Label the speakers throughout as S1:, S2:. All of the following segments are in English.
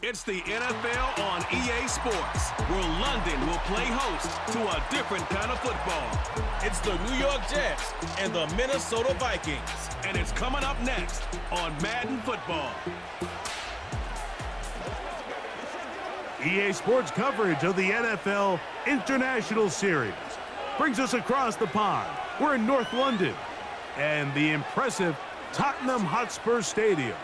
S1: It's the NFL on EA Sports, where London will play host to a different kind of football.
S2: It's the New York Jets and the Minnesota Vikings.
S1: And it's coming up next on Madden Football.
S3: EA Sports coverage of the NFL International Series brings us across the pond. We're in North London and the impressive Tottenham Hotspur Stadium.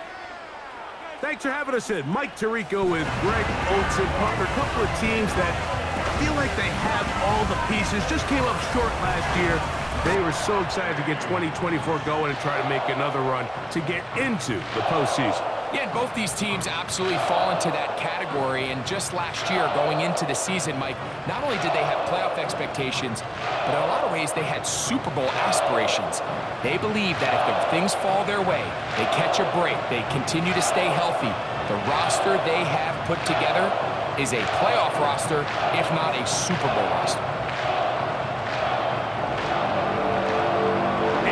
S3: Thanks for having us in. Mike Tirico with Greg Olson. Partner, a couple of teams that feel like they have all the pieces. Just came up short last year. They were so excited to get 2024 going and try to make another run to get into the postseason.
S4: Yeah, and both these teams absolutely fall into that category. And just last year, going into the season, Mike, not only did they have playoff expectations, but in a lot of ways, they had Super Bowl aspirations. They believe that if things fall their way, they catch a break, they continue to stay healthy, the roster they have put together is a playoff roster, if not a Super Bowl roster.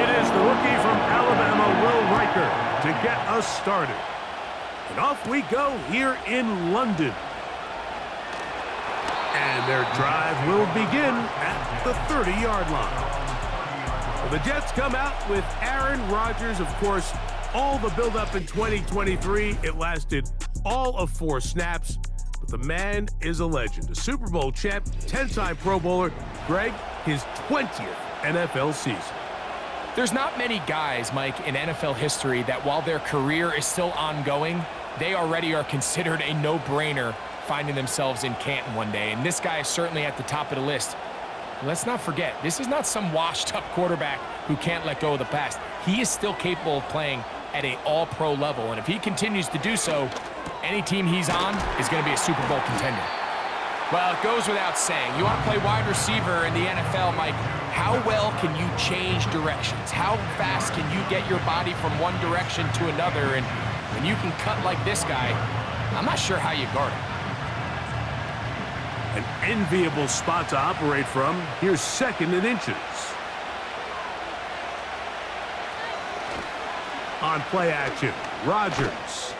S3: It is the rookie from Alabama, Will Riker, to get us started. And off we go here in London. And their drive will begin at the 30-yard line. The Jets come out with Aaron Rodgers. Of course, all the buildup in 2023. It lasted all of 4 snaps. But the man is a legend. A Super Bowl champ, 10-time Pro Bowler. Greg, his 20th NFL season.
S4: There's not many guys, Mike, in NFL history that while their career is still ongoing, they already are considered a no-brainer finding themselves in Canton one day. And this guy is certainly at the top of the list. Let's not forget, this is not some washed-up quarterback who can't let go of the past. He is still capable of playing at an all-pro level. And if he continues to do so, any team he's on is going to be a Super Bowl contender. Well, it goes without saying. You want to play wide receiver in the NFL, Mike, how well can you change directions? How fast can you get your body from one direction to another? And when you can cut like this guy, I'm not sure how you guard him.
S3: An enviable spot to operate from. Here's 2nd and inches. On play action, Rodgers.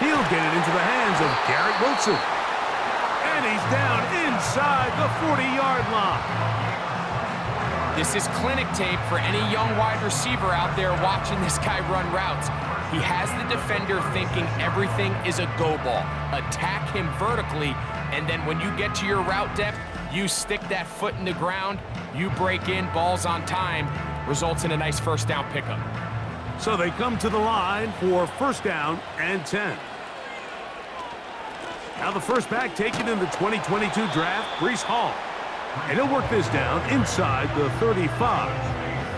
S3: He'll get it into the hands of Garrett Wilson. And he's down inside the 40-yard line.
S4: This is clinic tape for any young wide receiver out there watching this guy run routes. He has the defender thinking everything is a go ball. Attack him vertically, and then when you get to your route depth, you stick that foot in the ground, you break in, balls on time, results in a nice first down pickup.
S3: So they come to the line for 1st down and 10. Now the first back taken in the 2022 draft, Breece Hall. And he'll work this down inside the 35.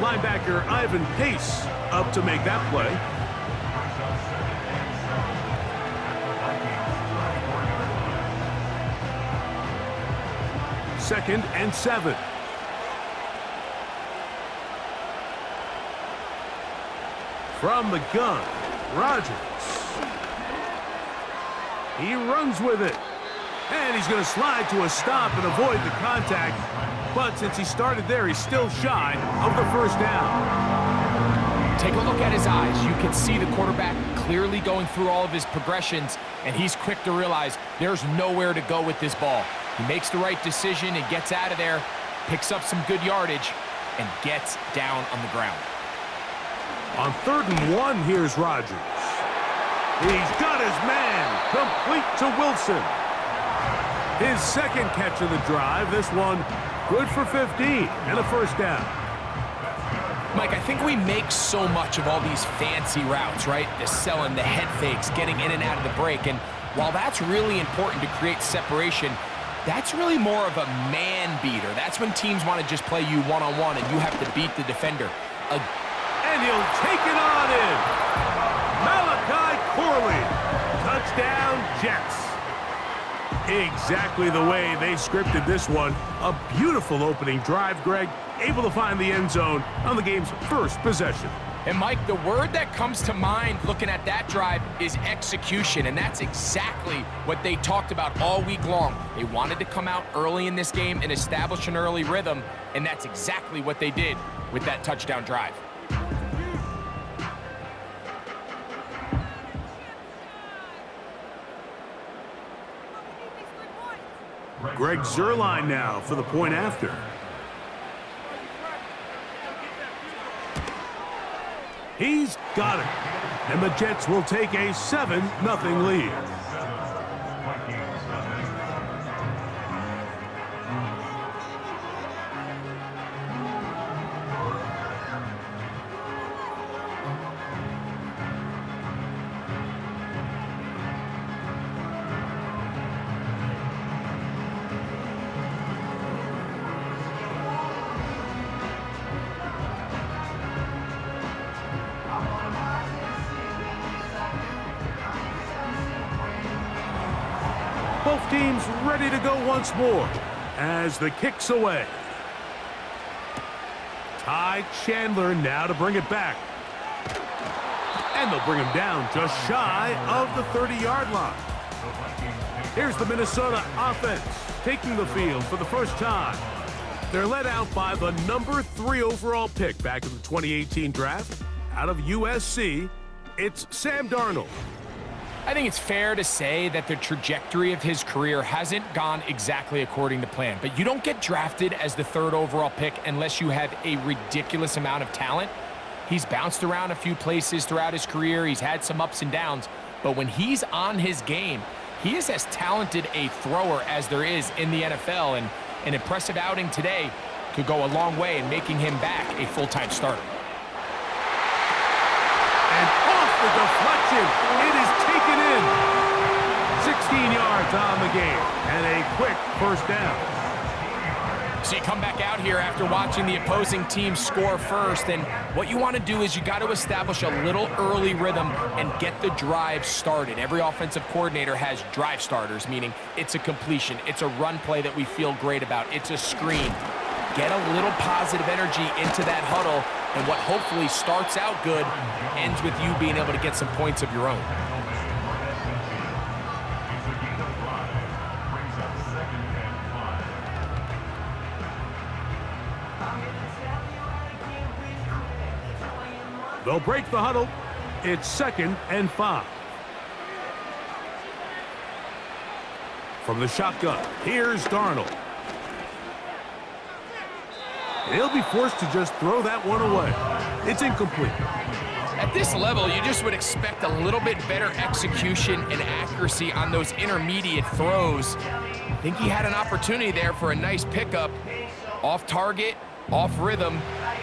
S3: Linebacker Ivan Pace up to make that play. Second and 7. From the gun, Rodgers. He runs with it. And he's going to slide to a stop and avoid the contact. But since he started there, he's still shy of the 1st down.
S4: Take a look at his eyes. You can see the quarterback clearly going through all of his progressions, and he's quick to realize there's nowhere to go with this ball. He makes the right decision and gets out of there, picks up some good yardage, and gets down on the ground.
S3: On 3rd and 1, here's Rodgers. He's got his man, complete to Wilson. His 2nd catch of the drive, this one good for 15 and a 1st down.
S4: Mike, I think we make so much of all these fancy routes, right? The selling, the head fakes, getting in and out of the break. And while that's really important to create separation, that's really more of a man beater. That's when teams want to just play you one-on-one and you have to beat the defender.
S3: And he'll take it on in. Malachi Corley. Touchdown, Jets. Exactly the way they scripted this one. A beautiful opening drive, Greg. Able to find the end zone on the game's 1st possession.
S4: And, Mike, the word that comes to mind looking at that drive is execution, and that's exactly what they talked about all week long. They wanted to come out early in this game and establish an early rhythm, and that's exactly what they did with that touchdown drive.
S3: Greg Zuerlein now for the point after. He's got it. And the Jets will take a 7-0 lead. Both teams ready to go once more as the kick's away. Ty Chandler now to bring it back. And they'll bring him down just shy of the 30-yard line. Here's the Minnesota offense taking the field for the first time. They're led out by the number 3 overall pick back in the 2018 draft. Out of USC, it's Sam Darnold.
S4: I think it's fair to say that the trajectory of his career hasn't gone exactly according to plan. But you don't get drafted as the 3rd overall pick unless you have a ridiculous amount of talent. He's bounced around a few places throughout his career. He's had some ups and downs. But when he's on his game, he is as talented a thrower as there is in the NFL. And an impressive outing today could go a long way in making him back a full-time starter.
S3: And off the deflection, it is taken in. 16 yards on the game and a quick first down.
S4: So you come back out here after watching the opposing team score first, and what you want to do is you got to establish a little early rhythm and get the drive started. Every offensive coordinator has drive starters, meaning it's a completion, it's a run play that we feel great about, it's a screen. Get a little positive energy into that huddle, and what hopefully starts out good ends with you being able to get some points of your own.
S3: They'll break the huddle. It's 2nd and 5. From the shotgun, here's Darnold. He'll be forced to just throw that one away. It's incomplete.
S4: At this level, you just would expect a little bit better execution and accuracy on those intermediate throws. I think he had an opportunity there for a nice pickup. Off target, off rhythm,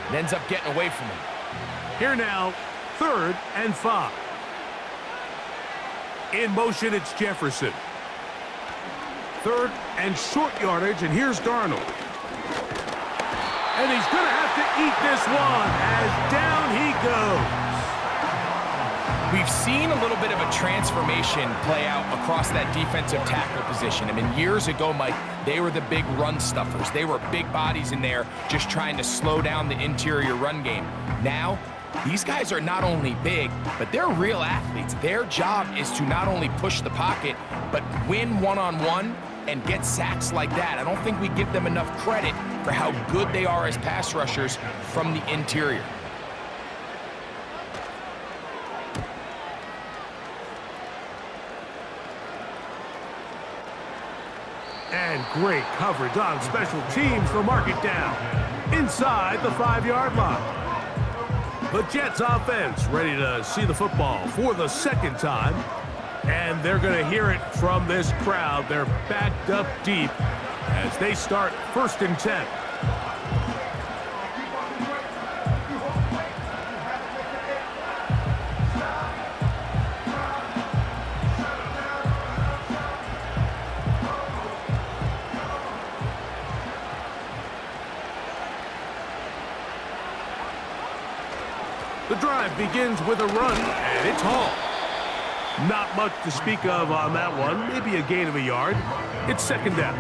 S4: and ends up getting away from him.
S3: Here now, 3rd and 5. In motion, it's Jefferson. 3rd and short yardage, and here's Darnold. And he's going to have to eat this one as down he goes.
S4: We've seen a little bit of a transformation play out across that defensive tackle position. I mean, years ago, Mike, they were the big run stuffers. They were big bodies in there just trying to slow down the interior run game. Now, these guys are not only big, but they're real athletes. Their job is to not only push the pocket, but win one-on-one and get sacks like that. I don't think we give them enough credit for how good they are as pass rushers from the interior.
S3: And great coverage on special teams. They'll mark it down inside the 5-yard line. The Jets offense ready to see the football for the 2nd time. And they're going to hear it from this crowd. They're backed up deep as they start 1st and 10. The drive begins with a run, and it's Hall. Not much to speak of on that one. Maybe a gain of a yard. It's 2nd down.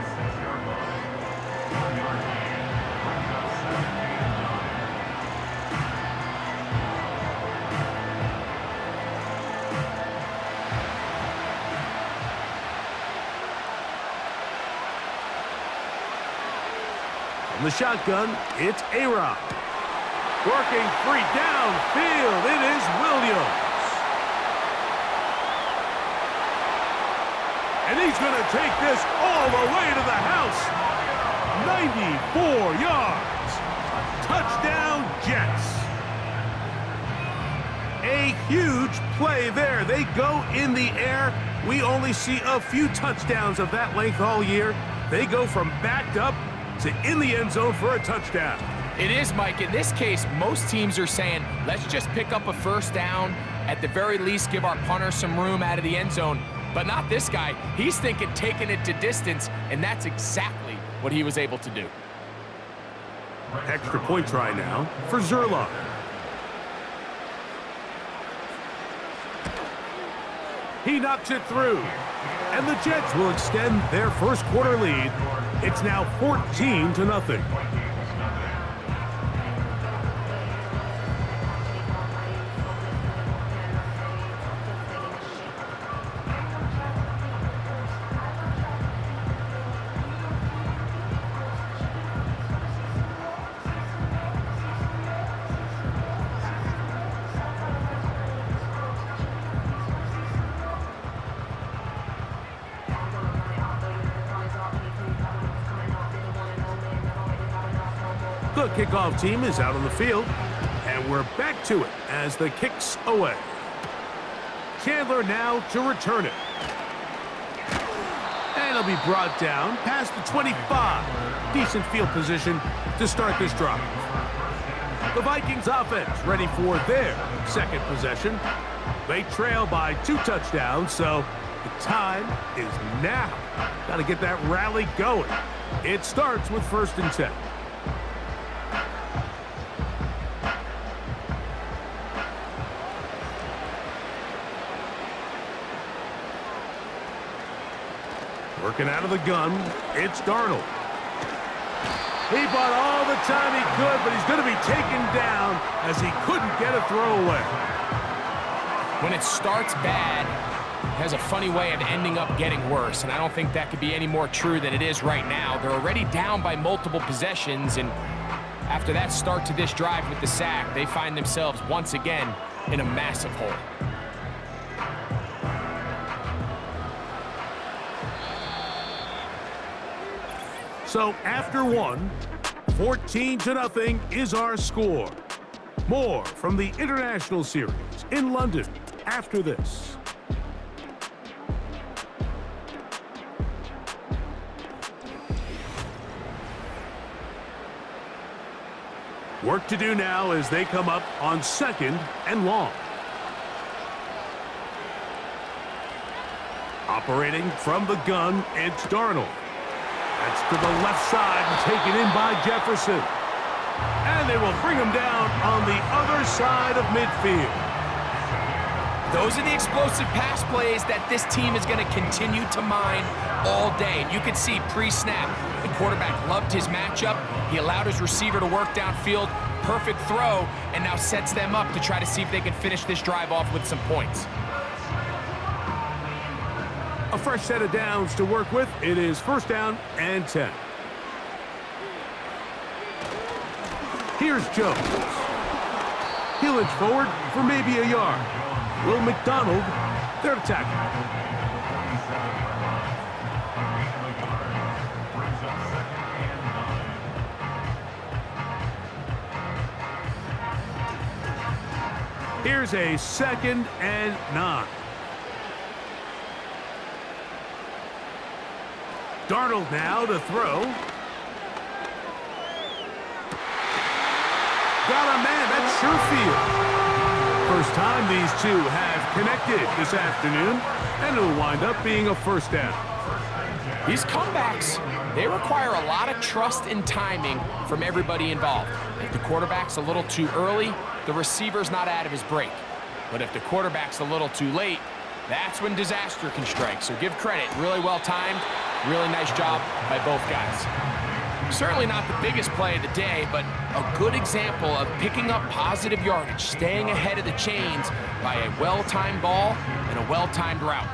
S3: From the shotgun, it's A-Rod. Working free downfield, it is Williams. And he's going to take this all the way to the house. 94 yards. Touchdown, Jets. A huge play there. They go in the air. We only see a few touchdowns of that length all year. They go from backed up to in the end zone for a touchdown.
S4: It is, Mike. In this case, most teams are saying, let's just pick up a first down. At the very least, give our punter some room out of the end zone. But not this guy. He's thinking taking it to distance, and that's exactly what he was able to do.
S3: Extra point try now for Zerloff. He knocks it through. And the Jets will extend their first quarter lead. It's now 14-0. The kickoff team is out on the field, and we're back to it as the kick's away. Chandler now to return it. And it'll be brought down past the 25. Decent field position to start this drive. The Vikings offense ready for their second possession. They trail by 2 touchdowns, so the time is now. Got to get that rally going. It starts with 1st and 10. Working out of the gun, it's Darnold. He bought all the time he could, but he's going to be taken down as he couldn't get a throwaway.
S4: When it starts bad, it has a funny way of ending up getting worse, and I don't think that could be any more true than it is right now. They're already down by multiple possessions, and after that start to this drive with the sack, they find themselves once again in a massive hole.
S3: So after one, 14-0 is our score. More from the International Series in London after this. Work to do now as they come up on 2nd and long. Operating from the gun, it's Darnold. That's to the left side and taken in by Jefferson. And they will bring him down on the other side of midfield.
S4: Those are the explosive pass plays that this team is going to continue to mine all day. You can see pre-snap, the quarterback loved his matchup. He allowed his receiver to work downfield. Perfect throw, and now sets them up to try to see if they can finish this drive off with some points.
S3: A fresh set of downs to work with. It is 1st down and 10. Here's Jones. He'll inch forward for maybe a yard. Will McDonald there to tackle. Here's a 2nd and 9. Darnold now to throw. Got a man, that's Sherfield. First time these two have connected this afternoon, and it'll wind up being a 1st down.
S4: These comebacks, they require a lot of trust and timing from everybody involved. If the quarterback's a little too early, the receiver's not out of his break. But if the quarterback's a little too late, that's when disaster can strike. So give credit, really well timed. Really nice job by both guys. Certainly not the biggest play of the day, but a good example of picking up positive yardage, staying ahead of the chains by a well-timed ball and a well-timed route.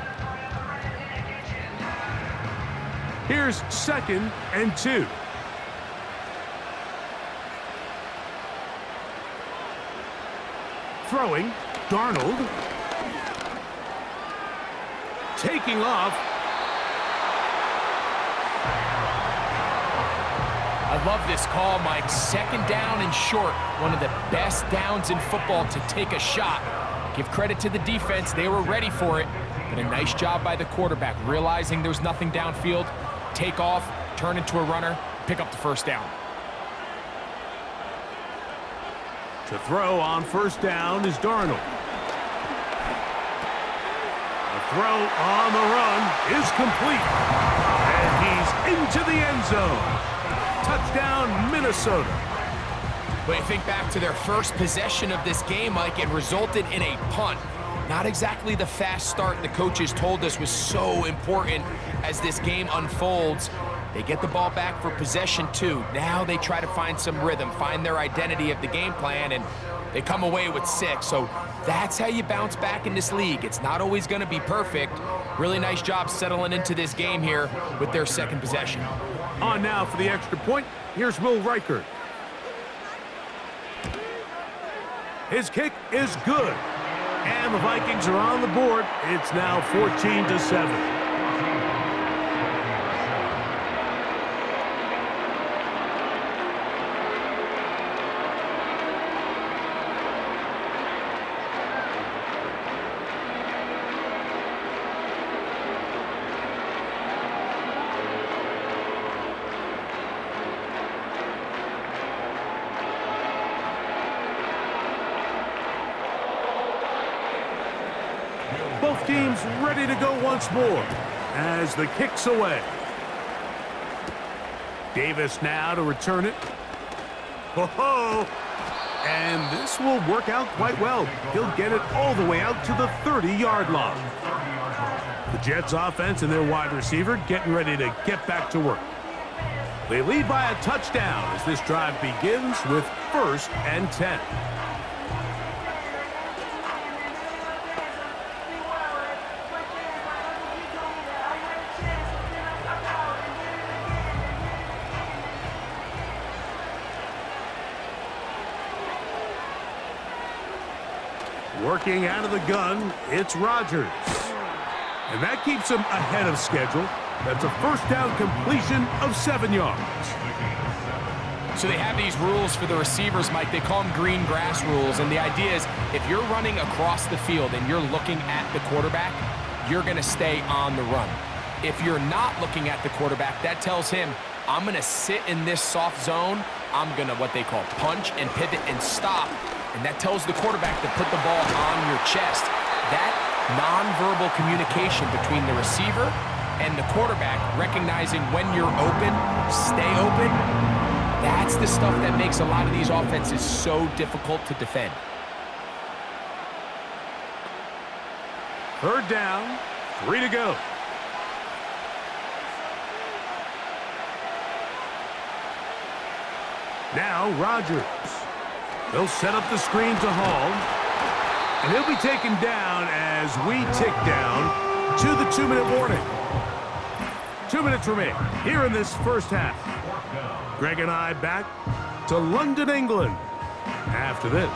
S3: Here's 2nd and 2. Throwing, Darnold. Taking off.
S4: I love this call, Mike. Second down and short. One of the best downs in football to take a shot. Give credit to the defense. They were ready for it. But a nice job by the quarterback, realizing there's nothing downfield. Take off, turn into a runner, pick up the first down.
S3: To throw on first down is Darnold. The throw on the run is complete. And he's into the end zone. Touchdown, Minnesota.
S4: But you think back to their first possession of this game, Mike, it resulted in a punt. Not exactly the fast start the coaches told us was so important as this game unfolds. They get the ball back for possession 2. Now they try to find some rhythm, find their identity of the game plan, and they come away with 6. So that's how you bounce back in this league. It's not always going to be perfect. Really nice job settling into this game here with their second possession.
S3: On now for the extra point, here's Will Reichert. His kick is good. And the Vikings are on the board. It's now 14-7. Both teams ready to go once more as the kick's away. Davis now to return it. Ho-ho! And this will work out quite well. He'll get it all the way out to the 30-yard line. The Jets offense and their wide receiver getting ready to get back to work. They lead by a touchdown as this drive begins with 1st and 10. Working out of the gun, it's Rodgers. And that keeps him ahead of schedule. That's a first down completion of 7 yards.
S4: So they have these rules for the receivers, Mike. They call them green grass rules. And the idea is if you're running across the field and you're looking at the quarterback, you're going to stay on the run. If you're not looking at the quarterback, that tells him, I'm going to sit in this soft zone. I'm going to what they call punch and pivot and stop. And that tells the quarterback to put the ball on your chest. That nonverbal communication between the receiver and the quarterback, recognizing when you're open, stay open, that's the stuff that makes a lot of these offenses so difficult to defend.
S3: 3rd down, 3 to go. Now Rodgers. They'll set up the screen to Hall. And he'll be taken down as we tick down to the 2-minute warning. 2 minutes remain here in this first half. Greg and I back to London, England after this.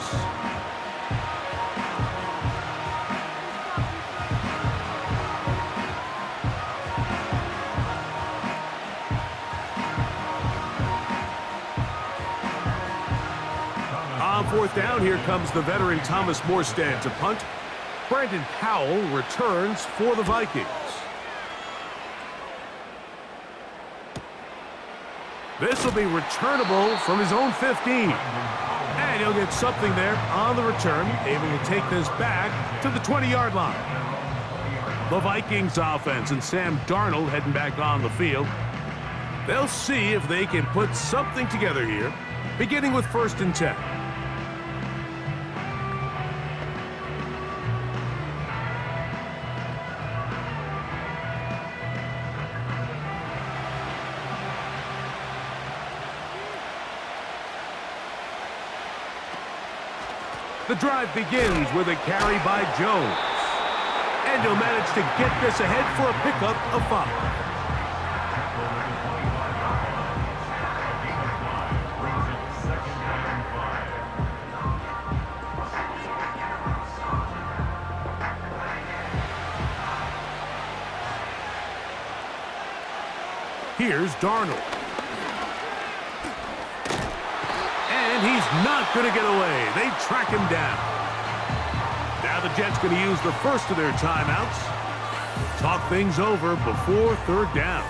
S3: On 4th down, here comes the veteran Thomas Morstead to punt. Brandon Powell returns for the Vikings. This will be returnable from his own 15. And he'll get something there on the return, able to take this back to the 20-yard line. The Vikings offense and Sam Darnold heading back on the field. They'll see if they can put something together here, beginning with 1st and 10. The drive begins with a carry by Jones. And he'll manage to get this ahead for a pickup of 5. Here's Darnold. not going to get away. They track him down. Now the Jets going to use the first of their timeouts. Talk things over before third down.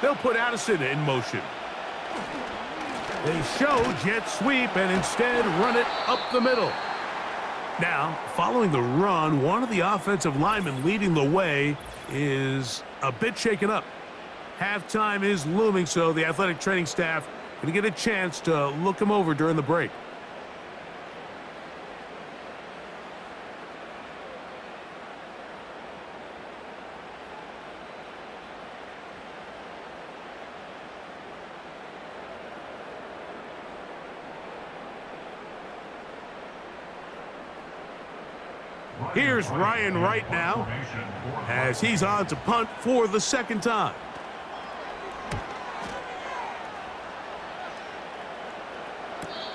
S3: They'll put Addison in motion. They show jet sweep and instead run it up the middle. Now, following the run, one of the offensive linemen leading the way is a bit shaken up. Halftime is looming, so the athletic training staff going to get a chance to look him over during the break. Here's Ryan Wright now as he's on to punt for the second time.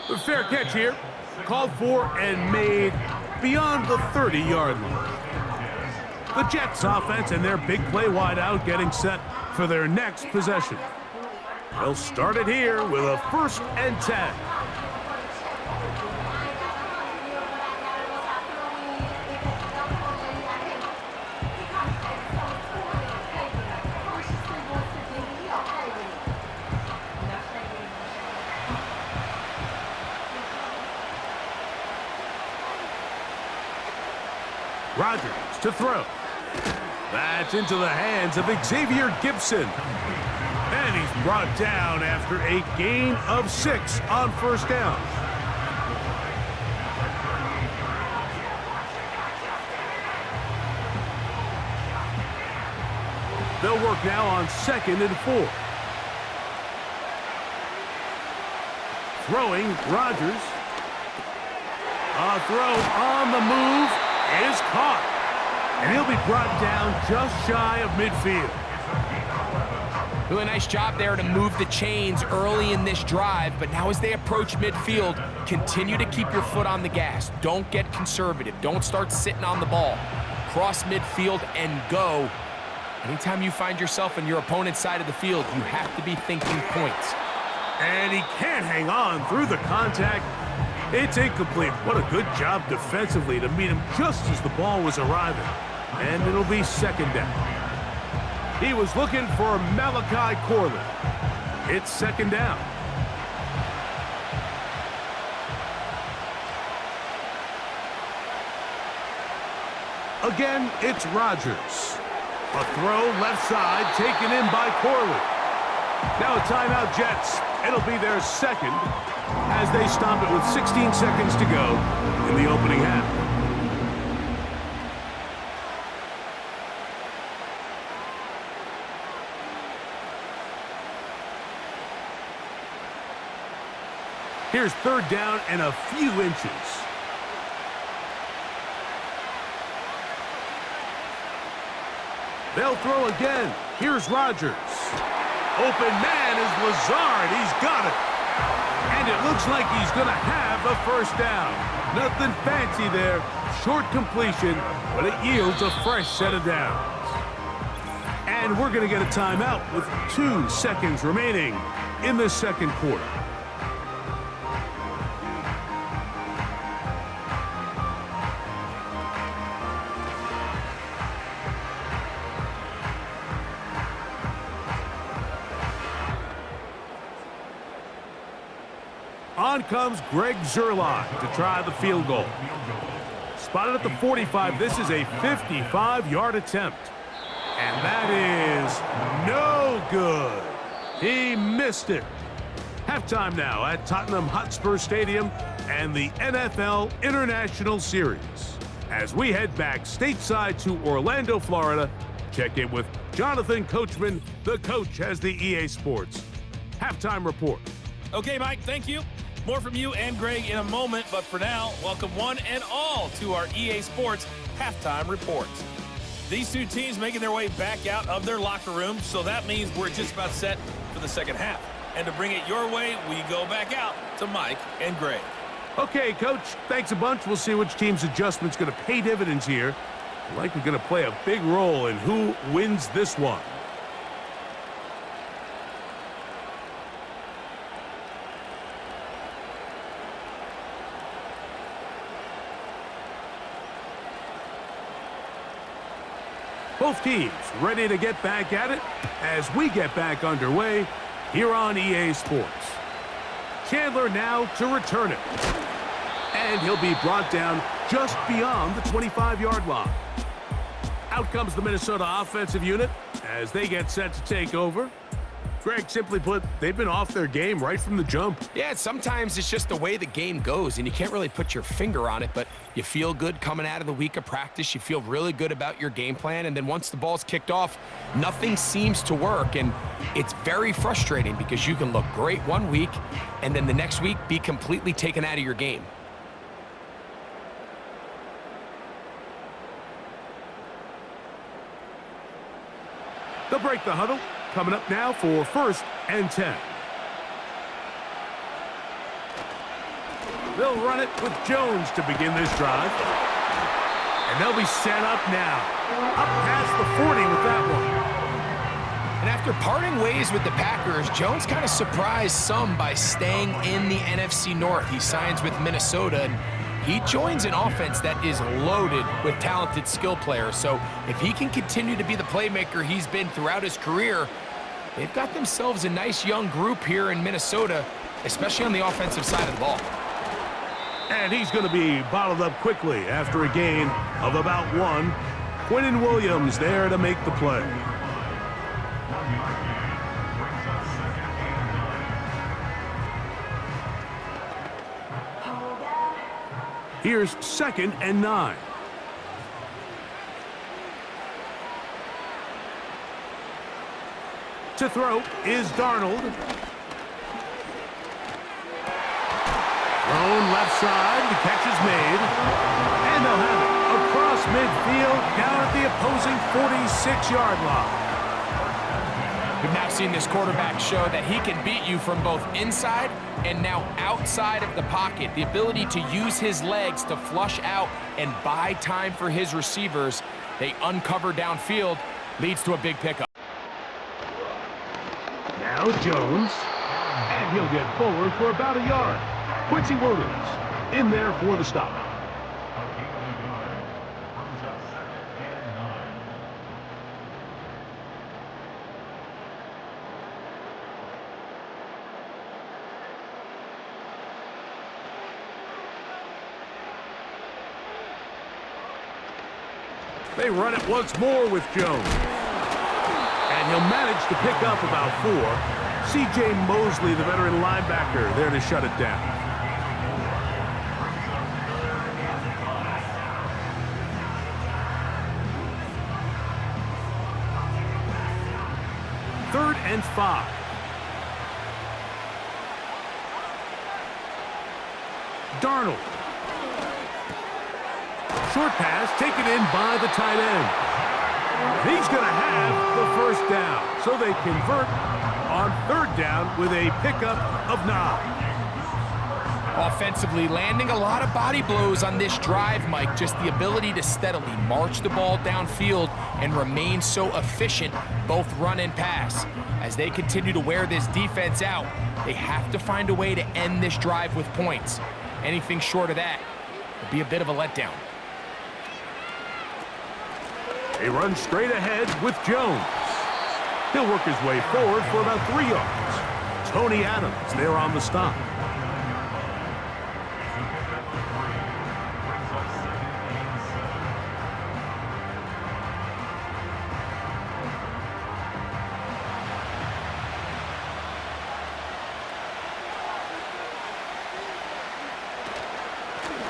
S3: The fair catch here, called for and made beyond the 30-yard line. The Jets offense and their big play wideout getting set for their next possession. They'll start it here with a 1st and 10. Rodgers to throw. That's into the hands of Xavier Gibson. And he's brought down after a gain of 6 on 1st down. They'll work now on 2nd and 4. Throwing, Rodgers. A throw on the move is caught. And he'll be brought down just shy of midfield.
S4: Really nice job there to move the chains early in this drive, but now as they approach midfield, continue to keep your foot on the gas. Don't get conservative. Don't start sitting on the ball. Cross midfield and go. Anytime you find yourself on your opponent's side of the field, you have to be thinking points.
S3: And he can't hang on through the contact. It's incomplete. What a good job defensively to meet him just as the ball was arriving. And it'll be 2nd down. He was looking for Malachi Corley. It's 2nd down. Again, it's Rodgers. A throw left side taken in by Corley. Now a timeout, Jets. It'll be their 2nd as they stop it with 16 seconds to go in the opening half. Here's 3rd down and a few inches. They'll throw again. Here's Rodgers. Open man is Lazard. He's got it. And it looks like he's going to have a 1st down. Nothing fancy there. Short completion, but it yields a fresh set of downs. And we're going to get a timeout with 2 seconds remaining in the 2nd quarter. On comes Greg Zerline to try the field goal. Spotted at the 45. This is a 55-yard attempt. And that is no good. He missed it. Halftime now at Tottenham Hotspur Stadium and the NFL International Series. As we head back stateside to Orlando, Florida, check in with Jonathan Coachman. The coach has the EA Sports halftime report.
S2: Okay, Mike, thank you. More from you and Greg in a moment, but for now, welcome one and all to our EA Sports Halftime Reports. These two teams making their way back out of their locker room, so that means we're just about set for the second half. And to bring it your way, we go back out to Mike and Greg.
S3: Okay, Coach, thanks a bunch. We'll see which team's adjustment's going to pay dividends here. Likely going to play a big role in who wins this one. Both teams ready to get back at it as we get back underway here on EA Sports. Chandler now to return it. And he'll be brought down just beyond the 25-yard line. Out comes the Minnesota offensive unit as they get set to take over. Greg, simply put, they've been off their game right from the jump.
S4: Yeah, sometimes it's just the way the game goes, and you can't really put your finger on it, but you feel good coming out of the week of practice. You feel really good about your game plan, and then once the ball's kicked off, nothing seems to work, and it's very frustrating because you can look great one week, and then the next week be completely taken out of your game.
S3: They'll break the huddle. Coming up now for 1st and 10. They'll run it with Jones to begin this drive. And they'll be set up now. Up past the 40 with that one.
S4: And after parting ways with the Packers, Jones kind of surprised some by staying in the NFC North. He signs with Minnesota, and he joins an offense that is loaded with talented skill players. So if he can continue to be the playmaker he's been throughout his career, they've got themselves a nice young group here in Minnesota, especially on the offensive side of the ball.
S3: And he's going to be bottled up quickly after a gain of about 1. Quinnen Williams there to make the play. Here's 2nd and 9. To throw is Darnold. Thrown left side, the catch is made. And they'll have it across midfield down at the opposing 46-yard line.
S4: We've now seen this quarterback show that he can beat you from both inside and now outside of the pocket. The ability to use his legs to flush out and buy time for his receivers. They uncover downfield, leads to a big pickup.
S3: Now Jones, and he'll get forward for about a yard. Quincy Williams in there for the stop. They run it once more with Jones. And he'll manage to pick up about 4. C.J. Mosley, the veteran linebacker, there to shut it down. Third and 5. Darnold. Short pass taken in by the tight end. He's going to have the first down. So they convert on 3rd down with a pickup of 9.
S4: Offensively, landing a lot of body blows on this drive, Mike. Just the ability to steadily march the ball downfield and remain so efficient, both run and pass. As they continue to wear this defense out, they have to find a way to end this drive with points. Anything short of that would be a bit of a letdown.
S3: They run straight ahead with Jones. He'll work his way forward for about 3 yards. Tony Adams there on the stop.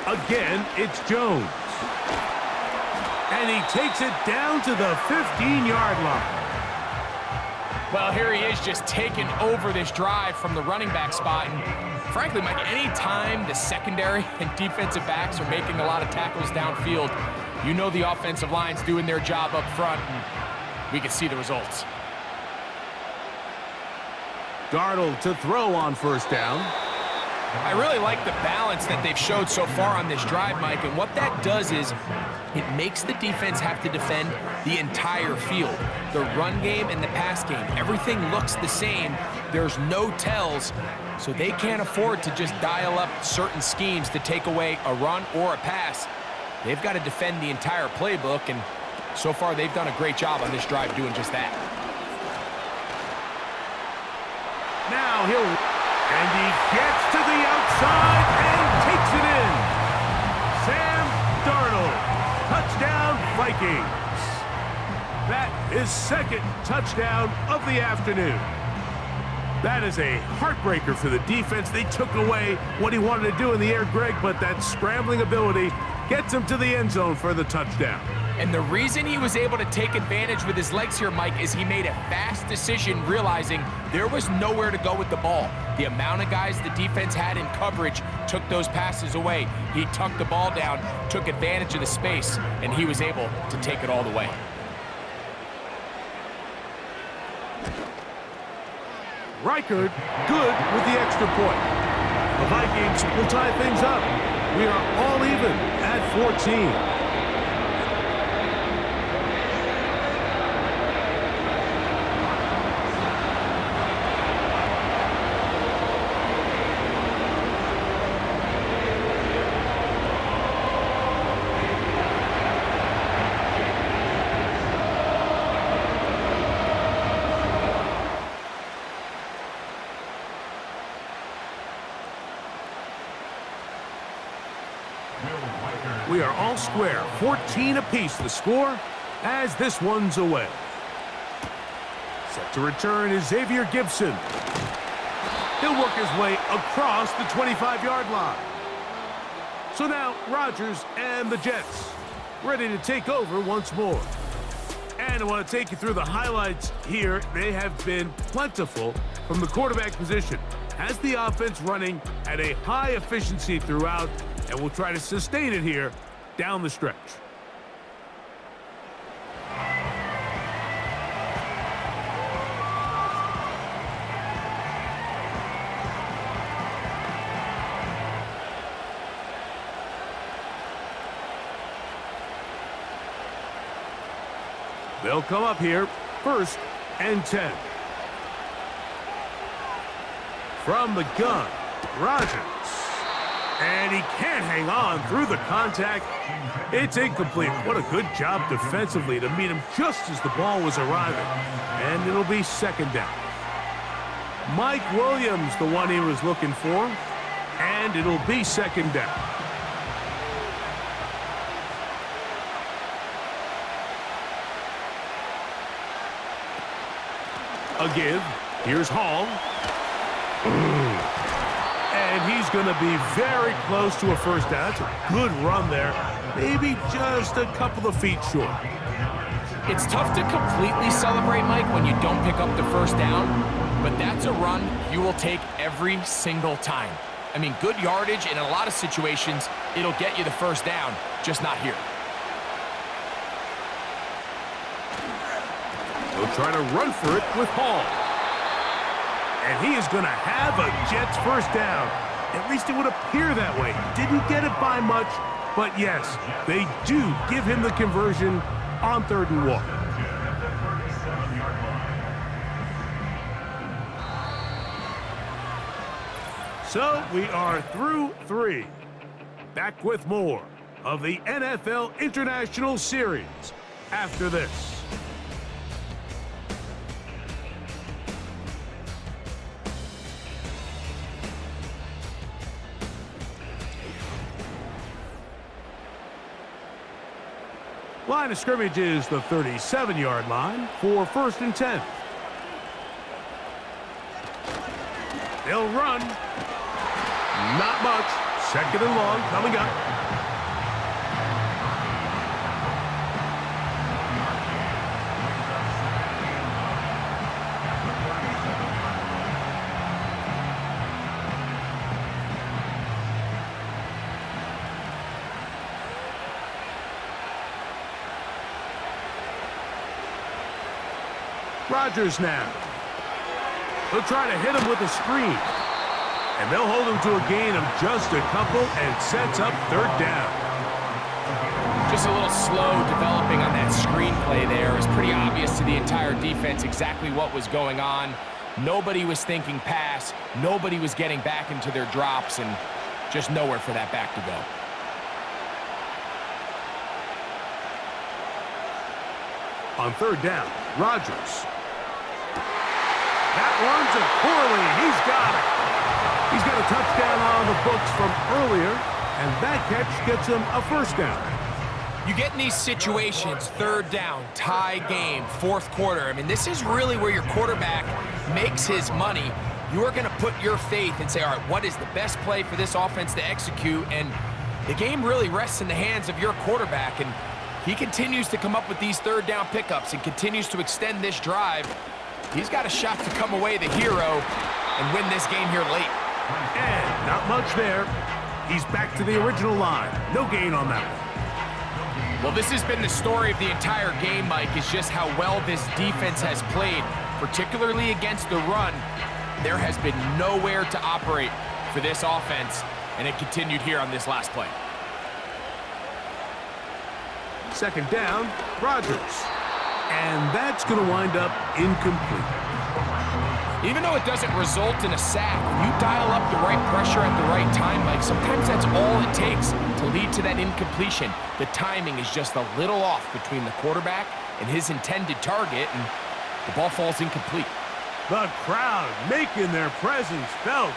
S3: Again, it's Jones. And he takes it down to the 15-yard line.
S4: Well, here he is just taking over this drive from the running back spot. And frankly, Mike, any time the secondary and defensive backs are making a lot of tackles downfield, you know the offensive line's doing their job up front, and we can see the results.
S3: Darnold to throw on first down.
S4: I really like the balance that they've showed so far on this drive, Mike, and what that does is it makes the defense have to defend the entire field. The run game and the pass game, everything looks the same. There's no tells, so they can't afford to just dial up certain schemes to take away a run or a pass. They've got to defend the entire playbook, and so far they've done a great job on this drive doing just that.
S3: Now and he gets to the outside and takes it in. Sam Darnold, touchdown Vikings. That is second touchdown of the afternoon. That is a heartbreaker for the defense. They took away what he wanted to do in the air, Greg, but that scrambling ability gets him to the end zone for the touchdown.
S4: And the reason he was able to take advantage with his legs here, Mike, is he made a fast decision realizing there was nowhere to go with the ball. The amount of guys the defense had in coverage took those passes away. He tucked the ball down, took advantage of the space, and he was able to take it all the way.
S3: Reichard good with the extra point. The Vikings will tie things up. We are all even at 14. We are all square, 14 apiece the score as this one's away. Set to return is Xavier Gibson. He'll work his way across the 25-yard line. So now Rodgers and the Jets ready to take over once more. And I want to take you through the highlights here. They have been plentiful from the quarterback position. Has the offense running at a high efficiency throughout, and we'll try to sustain it here down the stretch. They'll come up here, 1st and 10. From the gun, Rodgers. And he can't hang on through the contact. It's incomplete. What a good job defensively to meet him just as the ball was arriving. And it'll be 2nd down. Mike Williams, the one he was looking for. And it'll be 2nd down. A give. Here's Hall. And he's going to be very close to a 1st down. That's a good run there. Maybe just a couple of feet short.
S4: It's tough to completely celebrate, Mike, when you don't pick up the 1st down, but that's a run you will take every single time. I mean, good yardage, and in a lot of situations, it'll get you the 1st down, just not here.
S3: He'll try to run for it with Hall. And he is going to have a Jets 1st down. At least it would appear that way. Didn't get it by much, but yes, they do give him the conversion on 3rd and 1. So we are through 3. Back with more of the NFL International Series after this. Line of scrimmage is the 37-yard line for 1st and 10. They'll run. Not much. 2nd and long coming up. Rodgers now. They'll try to hit him with a screen. And they'll hold him to a gain of just a couple and sets up third down.
S4: Just a little slow developing on that screenplay there. It was pretty obvious to the entire defense exactly what was going on. Nobody was thinking pass. Nobody was getting back into their drops, and just nowhere for that back to go.
S3: On third down, Rodgers. That runs it poorly. He's got it. He's got a touchdown on the books from earlier, and that catch gets him a first down.
S4: You get in these situations, third down, tie game, fourth quarter. I mean, this is really where your quarterback makes his money. You are going to put your faith and say, all right, what is the best play for this offense to execute? And the game really rests in the hands of your quarterback, and he continues to come up with these third down pickups and continues to extend this drive. He's got a shot to come away the hero and win this game here late.
S3: And not much there. He's back to the original line. No gain on that one.
S4: Well, this has been the story of the entire game, Mike, is just how well this defense has played, particularly against the run. There has been nowhere to operate for this offense, and it continued here on this last play.
S3: Second down, Rodgers. And that's going to wind up incomplete.
S4: Even though it doesn't result in a sack, when you dial up the right pressure at the right time, Mike, sometimes that's all it takes to lead to that incompletion. The timing is just a little off between the quarterback and his intended target, and the ball falls incomplete.
S3: The crowd making their presence felt.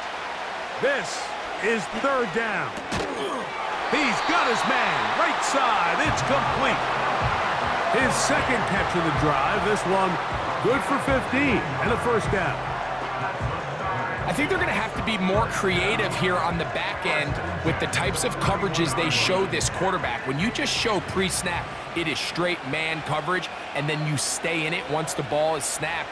S3: This is third down. He's got his man, right side, it's complete. His second catch of the drive, this one good for 15 and a first down.
S4: I think they're going to have to be more creative here on the back end with the types of coverages they show this quarterback. When you just show pre-snap, it is straight man coverage, and then you stay in it once the ball is snapped.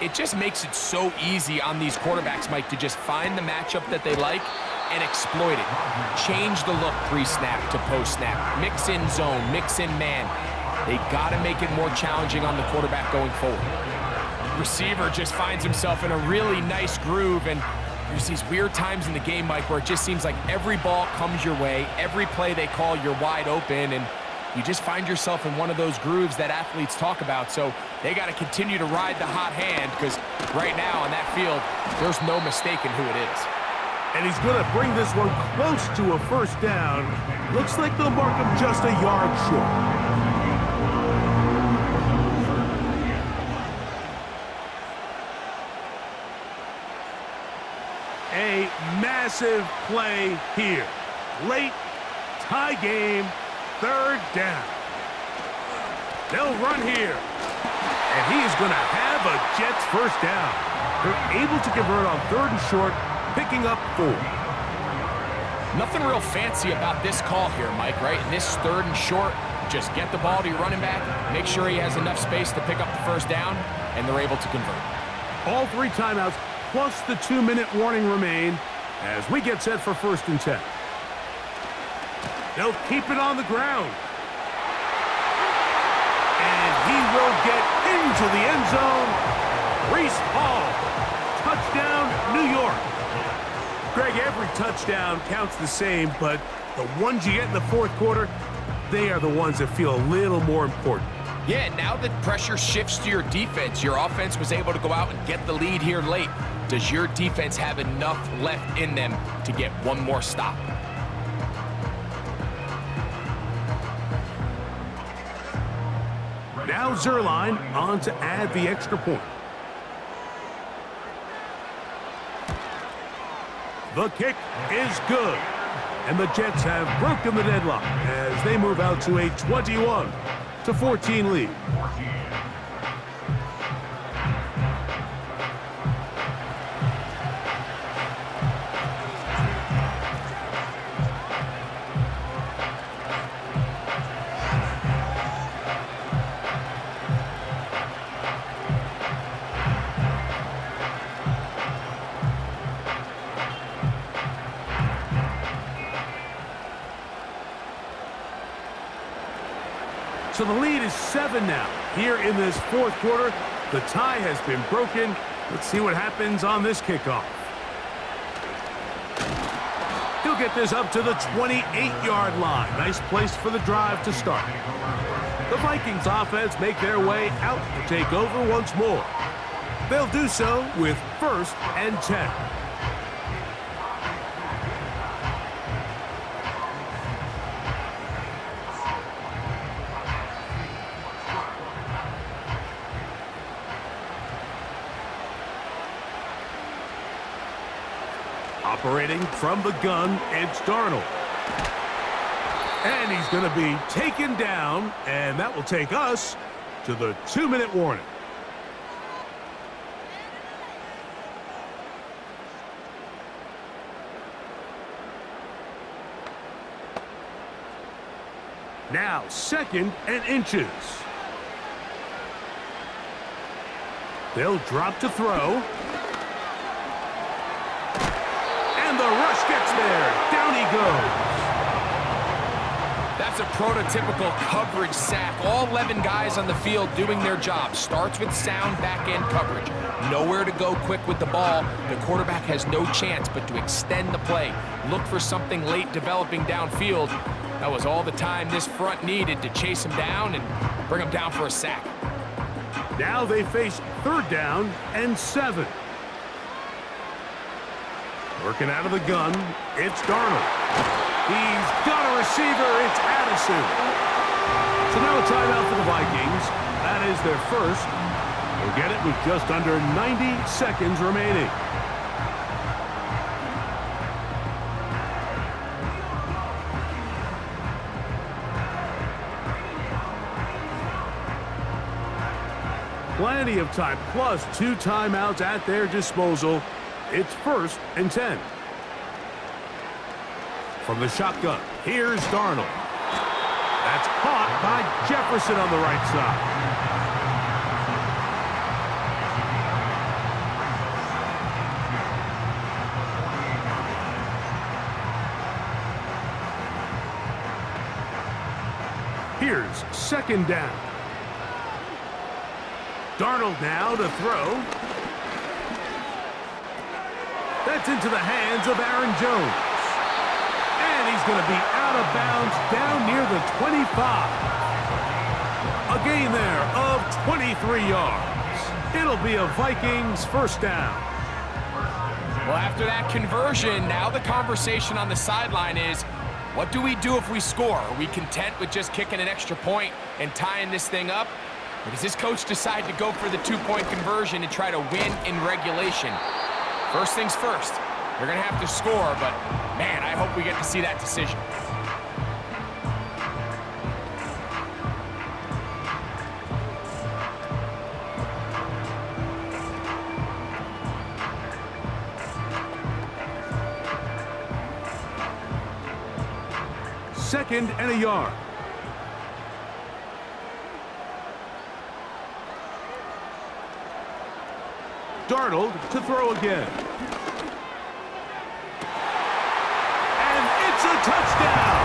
S4: It just makes it so easy on these quarterbacks, Mike, to just find the matchup that they like and exploit it. Change the look pre-snap to post-snap. Mix in zone, mix in man. They got to make it more challenging on the quarterback going forward. Receiver just finds himself in a really nice groove, and there's these weird times in the game, Mike, where it just seems like every ball comes your way, every play they call, you're wide open, and you just find yourself in one of those grooves that athletes talk about. So they got to continue to ride the hot hand, because right now on that field, there's no mistaking who it is.
S3: And he's going to bring this one close to a first down. Looks like they'll mark him just a yard short. A massive play here. Late, tie game, third down. They'll run here. And he is going to have a Jets first down. They're able to convert on third and short, picking up 4.
S4: Nothing real fancy about this call here, Mike, right? In this third and short, just get the ball to your running back, make sure he has enough space to pick up the first down, and they're able to convert.
S3: All 3 timeouts plus the 2-minute warning remain as we get set for first and 10. They'll keep it on the ground. And he will get into the end zone. Breece Hall, touchdown, New York. Greg, every touchdown counts the same, but the ones you get in the fourth quarter, they are the ones that feel a little more important.
S4: Yeah, now that pressure shifts to your defense, your offense was able to go out and get the lead here late. Does your defense have enough left in them to get one more stop?
S3: Now Zerline on to add the extra point. The kick is good. And the Jets have broken the deadlock as they move out to a 21-14 lead. So the lead is 7 now here in this fourth quarter. The tie has been broken. Let's see what happens on this kickoff. He'll get this up to the 28-yard line. Nice place for the drive to start. The Vikings offense make their way out to take over once more. They'll do so with 1st and 10. Operating from the gun, it's Darnold. And he's going to be taken down, and that will take us to the 2-minute warning. Now 2nd and inches. They'll drop to throw. And the rush gets there. Down he goes.
S4: That's a prototypical coverage sack. All 11 guys on the field doing their job. Starts with sound back-end coverage. Nowhere to go quick with the ball. The quarterback has no chance but to extend the play. Look for something late developing downfield. That was all the time this front needed to chase him down and bring him down for a sack.
S3: Now they face 3rd down and 7. Working out of the gun, it's Darnold. He's got a receiver, it's Addison. So now a timeout for the Vikings. That is their first. They'll get it with just under 90 seconds remaining. Plenty of time, plus 2 timeouts at their disposal. It's 1st and 10. From the shotgun, here's Darnold. That's caught by Jefferson on the right side. Here's 2nd down. Darnold now to throw. That's into the hands of Aaron Jones. And he's going to be out of bounds down near the 25. A gain there of 23 yards. It'll be a Vikings 1st down.
S4: Well, after that conversion, now the conversation on the sideline is, what do we do if we score? Are we content with just kicking an extra point and tying this thing up? Or does this coach decide to go for the 2-point conversion and try to win in regulation? First things first, they're going to have to score, but man, I hope we get to see that decision.
S3: Second and a yard. Darnold to throw again. And it's a touchdown.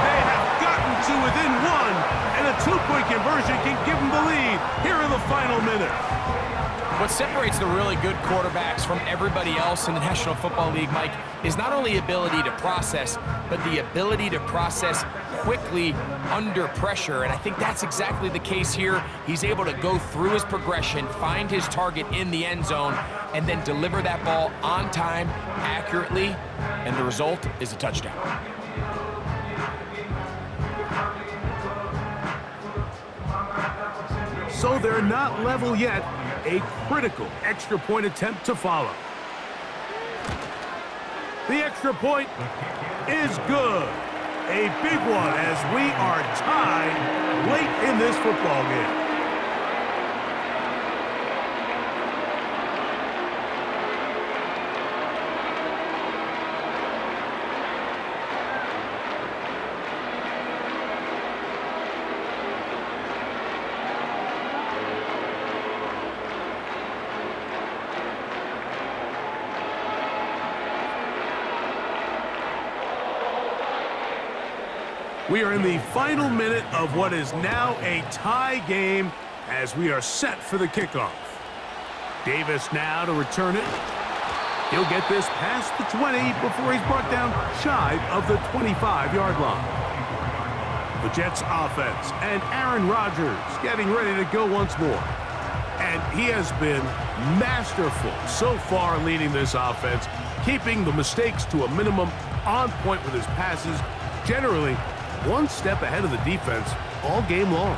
S3: They have gotten to within 1, and a 2-point conversion can give them the lead here in the final minute.
S4: What separates the really good quarterbacks from everybody else in the National Football League, Mike, is not only ability to process, but the ability to process quickly under pressure. And I think that's exactly the case here. He's able to go through his progression, find his target in the end zone, and then deliver that ball on time, accurately, and the result is a touchdown.
S3: So they're not level yet. A critical extra point attempt to follow. The extra point is good. A big one as we are tied late in this football game. We are in the final minute of what is now a tie game. as we are set for the kickoff. Davis now to return it. He'll get this past the 20 before he's brought down shy of the 25-yard line. The Jets offense and Aaron Rodgers getting ready to go once more. And he has been masterful so far leading this offense, keeping the mistakes to a minimum, on point with his passes, generally one step ahead of the defense all game long.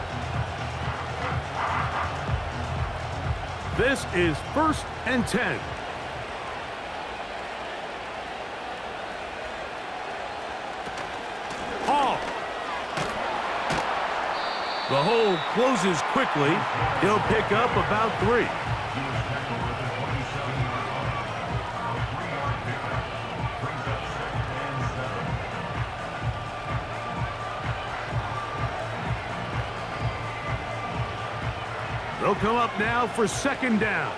S3: This is 1st and 10. Hall. The hole closes quickly. He'll pick up about 3. They'll come up now for 2nd down.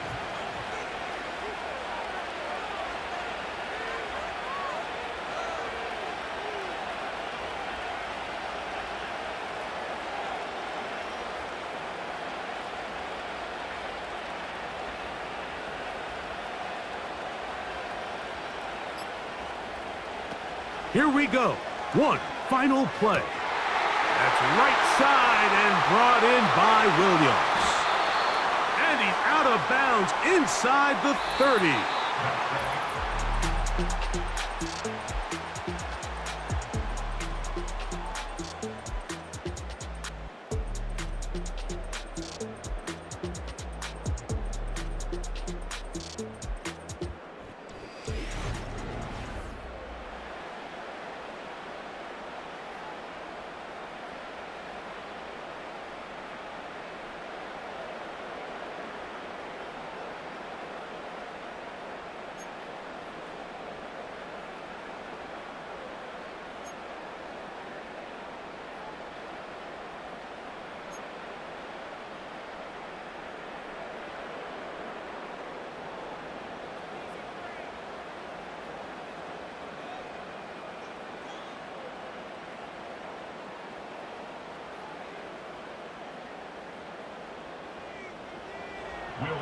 S3: Here we go. One final play. That's right side and brought in by Williams. And he's out of bounds inside the 30.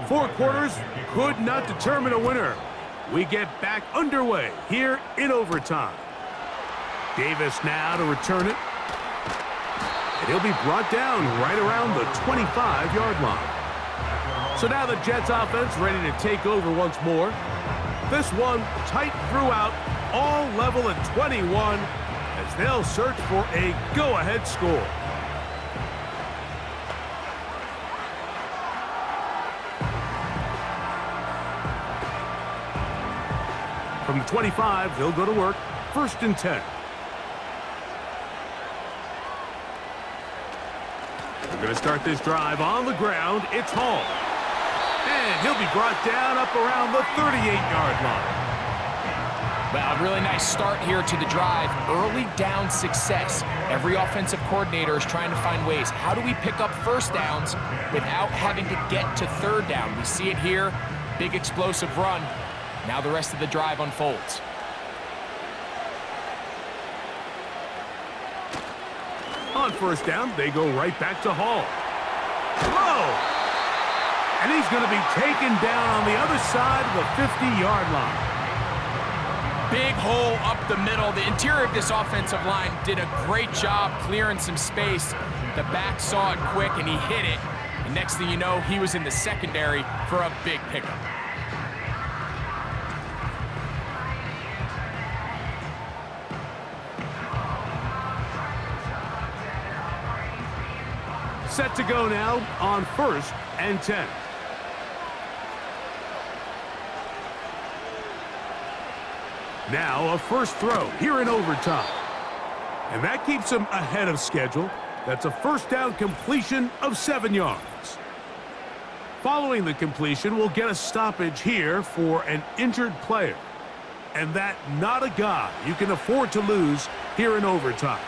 S3: Four quarters could not determine a winner. We get back underway here in overtime. Davis now to return it. And he'll be brought down right around the 25-yard line. So now the Jets offense ready to take over once more. This one tight throughout, all level at 21 as they'll search for a go-ahead score. From the 25, they'll go to work. 1st and 10. We're going to start this drive on the ground. It's Hall. And he'll be brought down up around the 38-yard line.
S4: Well, a really nice start here to the drive. Early down success. Every offensive coordinator is trying to find ways. How do we pick up 1st downs without having to get to 3rd down? We see it here. Big explosive run. Now the rest of the drive unfolds.
S3: On 1st down, they go right back to Hall. Throw! And he's going to be taken down on the other side of the 50-yard line.
S4: Big hole up the middle. The interior of this offensive line did a great job clearing some space. The back saw it quick, and he hit it. And next thing you know, he was in the secondary for a big pickup.
S3: Set to go now on 1st and 10. Now a 1st throw here in overtime. And that keeps him ahead of schedule. That's a 1st down completion of 7 yards. Following the completion, we'll get a stoppage here for an injured player. And that not a guy you can afford to lose here in overtime.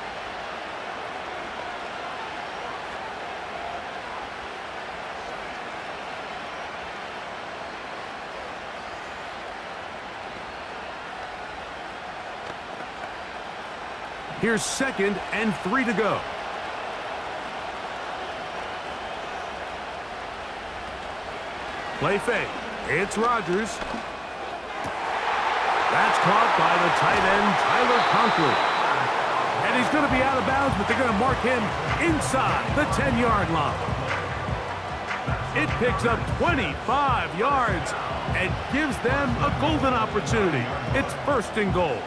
S3: Here's 2nd and 3 to go. Play fake. It's Rodgers. That's caught by the tight end, Tyler Conklin. And he's going to be out of bounds, but they're going to mark him inside the 10-yard line. It picks up 25 yards and gives them a golden opportunity. It's 1st and goal.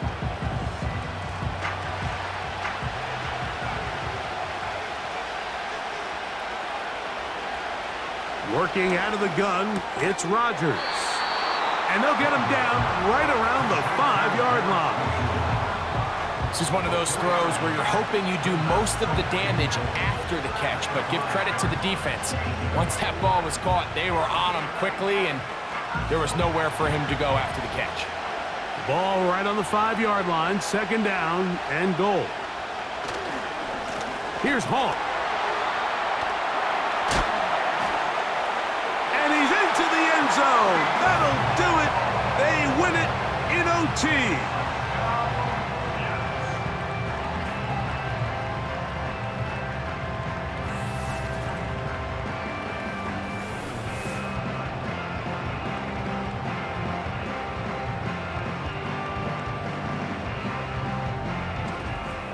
S3: Working out of the gun, it's Rodgers. And they'll get him down right around the 5-yard line.
S4: This is one of those throws where you're hoping you do most of the damage after the catch, but give credit to the defense. Once that ball was caught, they were on him quickly, and there was nowhere for him to go after the catch.
S3: Ball right on the 5-yard line, 2nd down and goal. Here's Hall. And he's into the end zone. That'll do it. They win it in OT.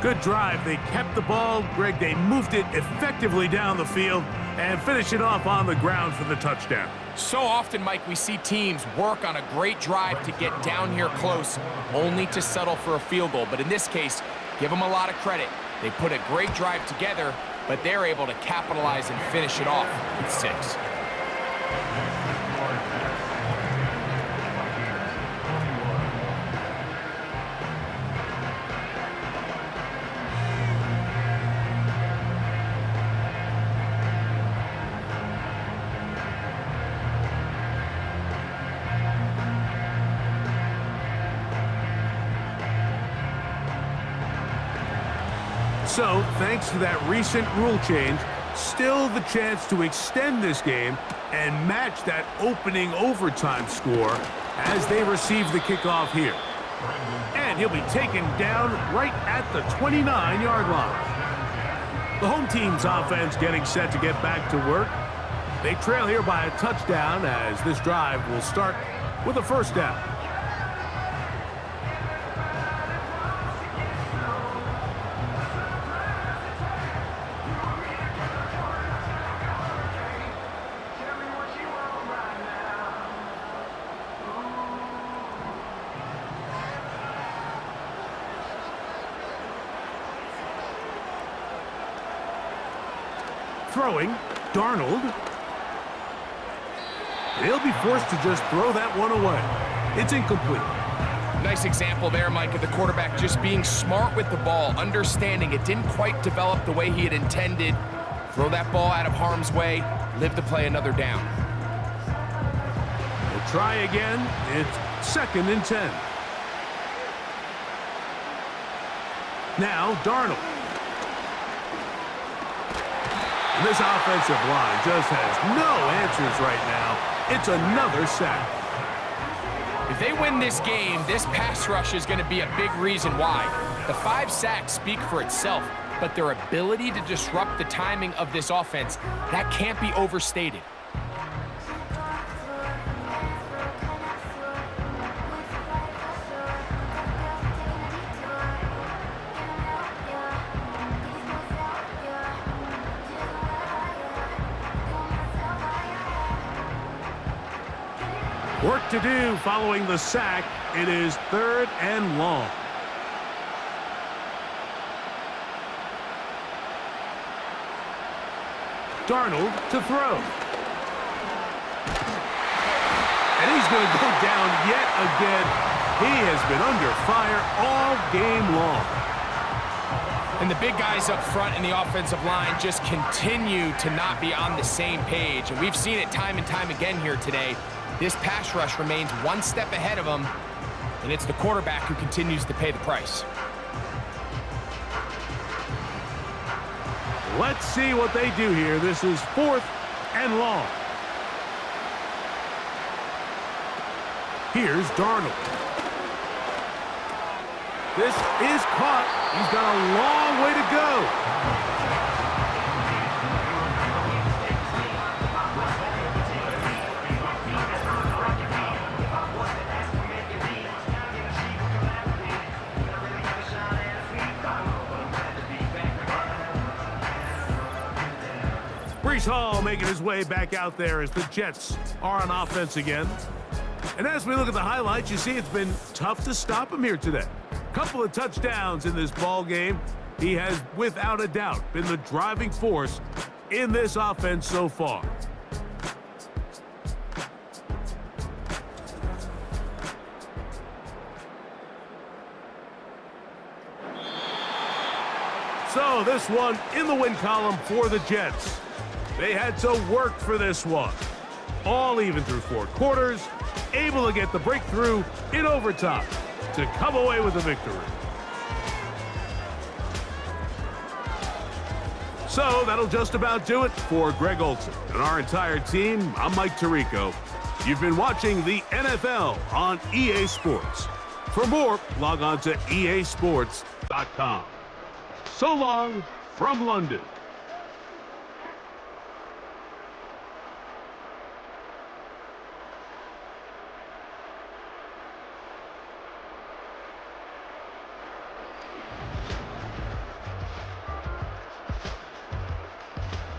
S3: Good drive. They kept the ball. Greg, they moved it effectively down the field and finish it off on the ground for the touchdown.
S4: So often, Mike, we see teams work on a great drive to get down here close, only to settle for a field goal. But in this case, give them a lot of credit. They put a great drive together, but they're able to capitalize and finish it off with 6.
S3: So, thanks to that recent rule change, still the chance to extend this game and match that opening overtime score as they receive the kickoff here. And he'll be taken down right at the 29-yard line. The home team's offense getting set to get back to work. They trail here by a touchdown as this drive will start with a 1st down. Throwing, Darnold. He'll be forced to just throw that one away. It's incomplete.
S4: Nice example there, Mike, of the quarterback just being smart with the ball, understanding it didn't quite develop the way he had intended. Throw that ball out of harm's way, live to play another down.
S3: We'll try again. It's 2nd and 10. Now, Darnold. This offensive line just has no answers right now. It's another sack.
S4: If they win this game, this pass rush is going to be a big reason why. The 5 sacks speak for itself, but their ability to disrupt the timing of this offense, that can't be overstated.
S3: Work to do following the sack. It is 3rd and long. Darnold to throw. And he's going to go down yet again. He has been under fire all game long.
S4: And the big guys up front in the offensive line just continue to not be on the same page. And we've seen it time and time again here today. This pass rush remains one step ahead of them, and it's the quarterback who continues to pay the price.
S3: Let's see what they do here. This is 4th and long. Here's Darnold. This is caught. He's got a long way to go. Breece Hall making his way back out there as the Jets are on offense again. And as we look at the highlights, you see it's been tough to stop him here today. Couple of touchdowns in this ball game. He has, without a doubt, been the driving force in this offense so far. So this one in the win column for the Jets. They had to work for this one. All even through 4 quarters, able to get the breakthrough in overtime to come away with the victory. So that'll just about do it for Greg Olson and our entire team. I'm Mike Tirico. You've been watching the NFL on EA Sports. For more, log on to easports.com. So long from London.